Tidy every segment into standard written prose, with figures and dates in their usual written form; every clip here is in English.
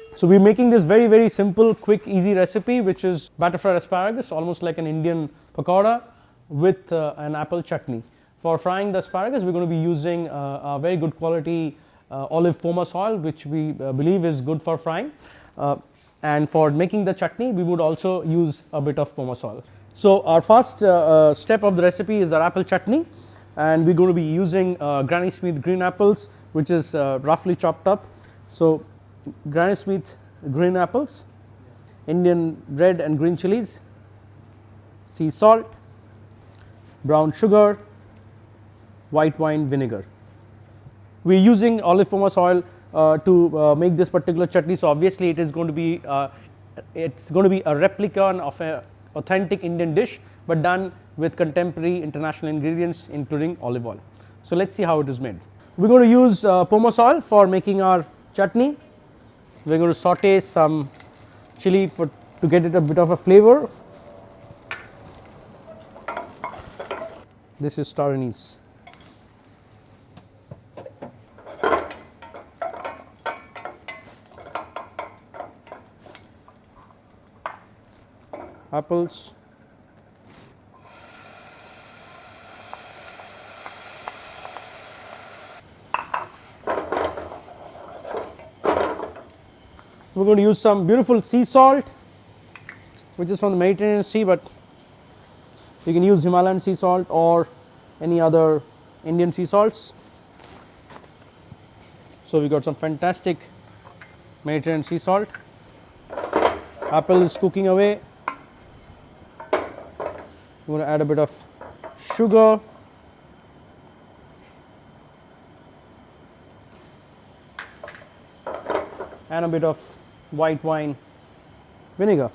So we're making this very simple, quick, easy recipe, which is batter fried asparagus, almost like an Indian pakoda with an apple chutney. For frying the asparagus, we're going to be using a very good quality olive pomace oil, which we believe is good for frying. And for making the chutney, we would also use a bit of pomace oil. So our first step of the recipe is our apple chutney, and we're going to be using Granny Smith green apples, which is roughly chopped up. So Granny Smith green apples, Indian red and green chilies, sea salt, brown sugar, white wine vinegar. We are using olive pomace oil to make this particular chutney, so obviously it is going to be a replica of an authentic Indian dish, but done with contemporary international ingredients, including olive oil. So let's see how it is made. We're going to use pomace oil for making our chutney. We're going to saute some chili to get it a bit of a flavor. This is star anise. Apples, we're going to use some beautiful sea salt, which is from the Mediterranean Sea, but you can use Himalayan sea salt or any other Indian sea salts. So we got some fantastic Mediterranean sea salt. Apple is cooking away. We're going to add a bit of sugar, and a bit of white wine vinegar.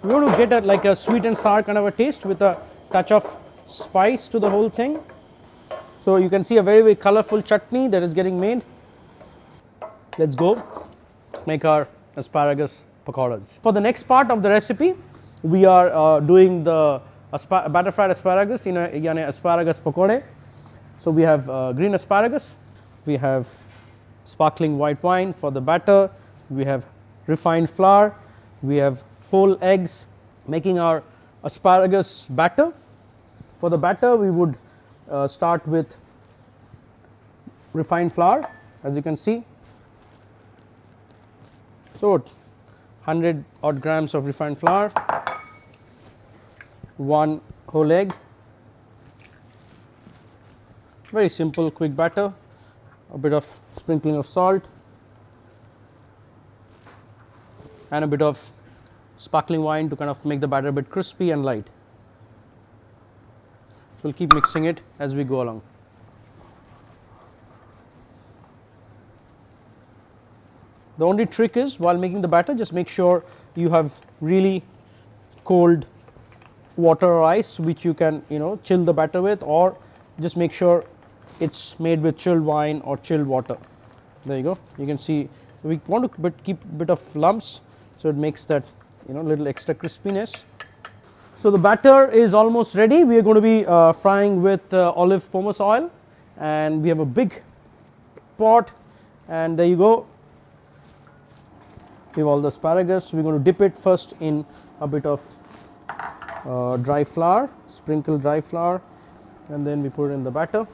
We want to get like a sweet and sour kind of a taste with a touch of spice to the whole thing. So you can see a very colorful chutney that is getting made. Let's go make our asparagus pakoras. For the next part of the recipe, we are doing the batter fried asparagus in a asparagus pakode. So we have green asparagus, we have sparkling white wine for the batter, we have refined flour, we have whole eggs. Making our asparagus batter. For the batter, we would start with refined flour, as you can see. So 100 odd grams of refined flour, 1 whole egg, very simple quick batter, a bit of sprinkling of salt and a bit of sparkling wine to kind of make the batter a bit crispy and light. So we'll keep mixing it as we go along. The only trick is, while making the batter, just make sure you have really cold water or ice which you can chill the batter with, or just make sure it's made with chilled wine or chilled water. There you go. You can see we want to keep a bit of lumps, so it makes that little extra crispiness. So the batter is almost ready. We are going to be frying with olive pomace oil, and we have a big pot, and there you go. We have all the asparagus. We're going to dip it first in a bit of dry flour, sprinkle dry flour, and then we put it in the batter.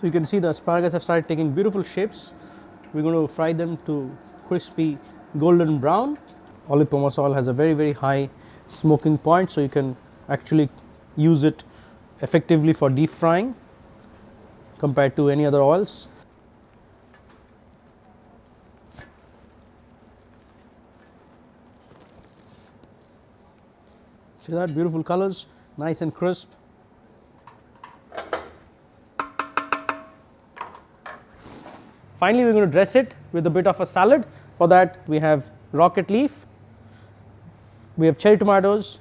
So you can see the asparagus have started taking beautiful shapes. We're going to fry them to crispy golden brown. Olive pomace oil has a very high smoking point, so you can actually use it effectively for deep frying compared to any other oils. See that beautiful colors, nice and crisp. Finally, we're going to dress it with a bit of a salad. For that, we have rocket leaf, we have cherry tomatoes,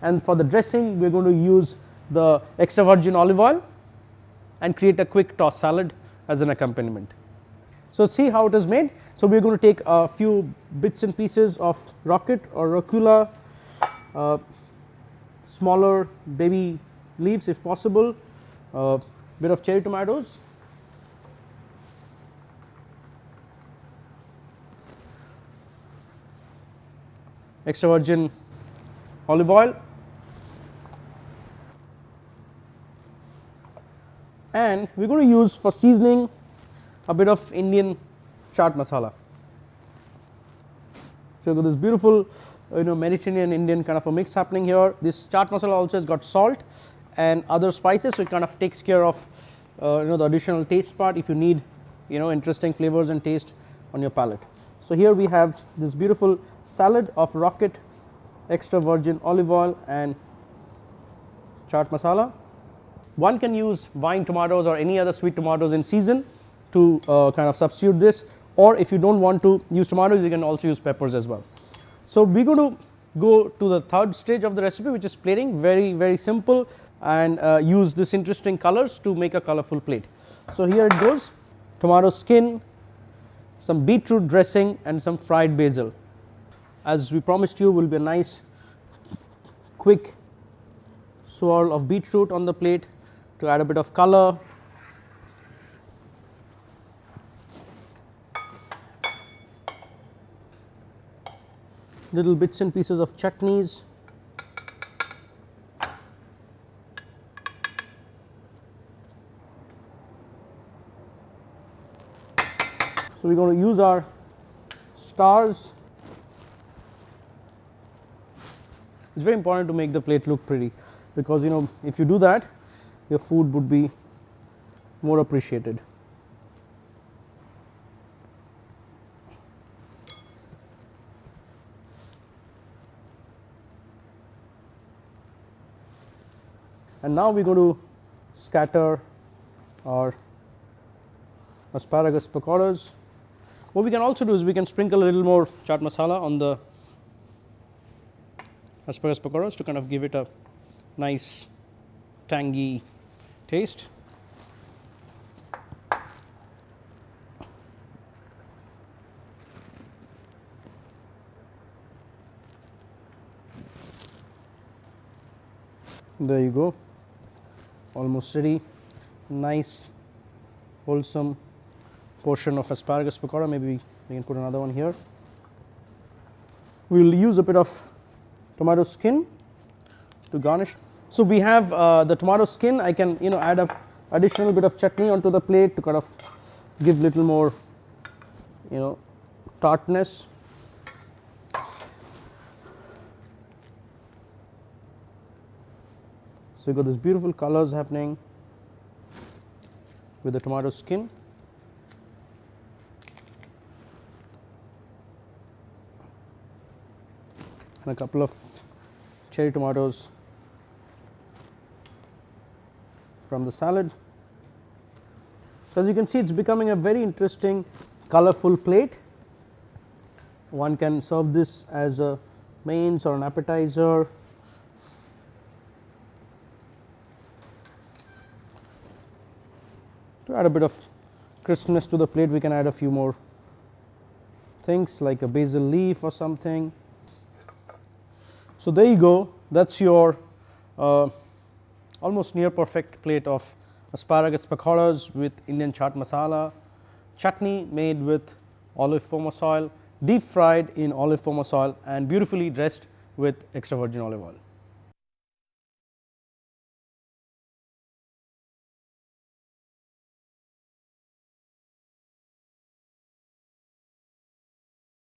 and for the dressing, we're going to use the extra virgin olive oil and create a quick toss salad as an accompaniment. So see how it is made. So we are going to take a few bits and pieces of rocket or rucola, smaller baby leaves if possible, a bit of cherry tomatoes, extra virgin olive oil, and we are going to use for seasoning a bit of Indian chaat masala. So you got this beautiful Mediterranean Indian kind of a mix happening here. This chaat masala also has got salt and other spices, so it kind of takes care of the additional taste part if you need interesting flavors and taste on your palate. So here we have this beautiful salad of rocket, extra virgin olive oil and chaat masala. One can use vine tomatoes or any other sweet tomatoes in season to kind of substitute this, or if you do not want to use tomatoes, you can also use peppers as well. So we are going to go to the third stage of the recipe, which is plating. Very simple, and use this interesting colors to make a colorful plate. So here it goes: tomato skin, some beetroot dressing and some fried basil. As we promised you, will be a nice quick swirl of beetroot on the plate to add a bit of color. Little bits and pieces of chutneys. So we are going to use our stars. It's very important to make the plate look pretty, because if you do that, your food would be more appreciated. And now we are going to scatter our asparagus pakoras. What we can also do is we can sprinkle a little more chaat masala on the asparagus pakoras to kind of give it a nice tangy taste. There you go, almost ready. Nice wholesome portion of asparagus pakora. Maybe we can put another one here. We will use a bit of tomato skin to garnish. So we have the tomato skin. I can add a additional bit of chutney onto the plate to kind of give little more tartness. So you got this beautiful colors happening with the tomato skin. And a couple of cherry tomatoes from the salad. So as you can see, it's becoming a very interesting colorful plate. One can serve this as a mains or an appetizer. To add a bit of crispness to the plate, we can add a few more things like a basil leaf or something. So there you go, that's your almost near perfect plate of asparagus pakoras with Indian chaat masala, chutney made with olive pomace oil, deep fried in olive pomace oil and beautifully dressed with extra virgin olive oil.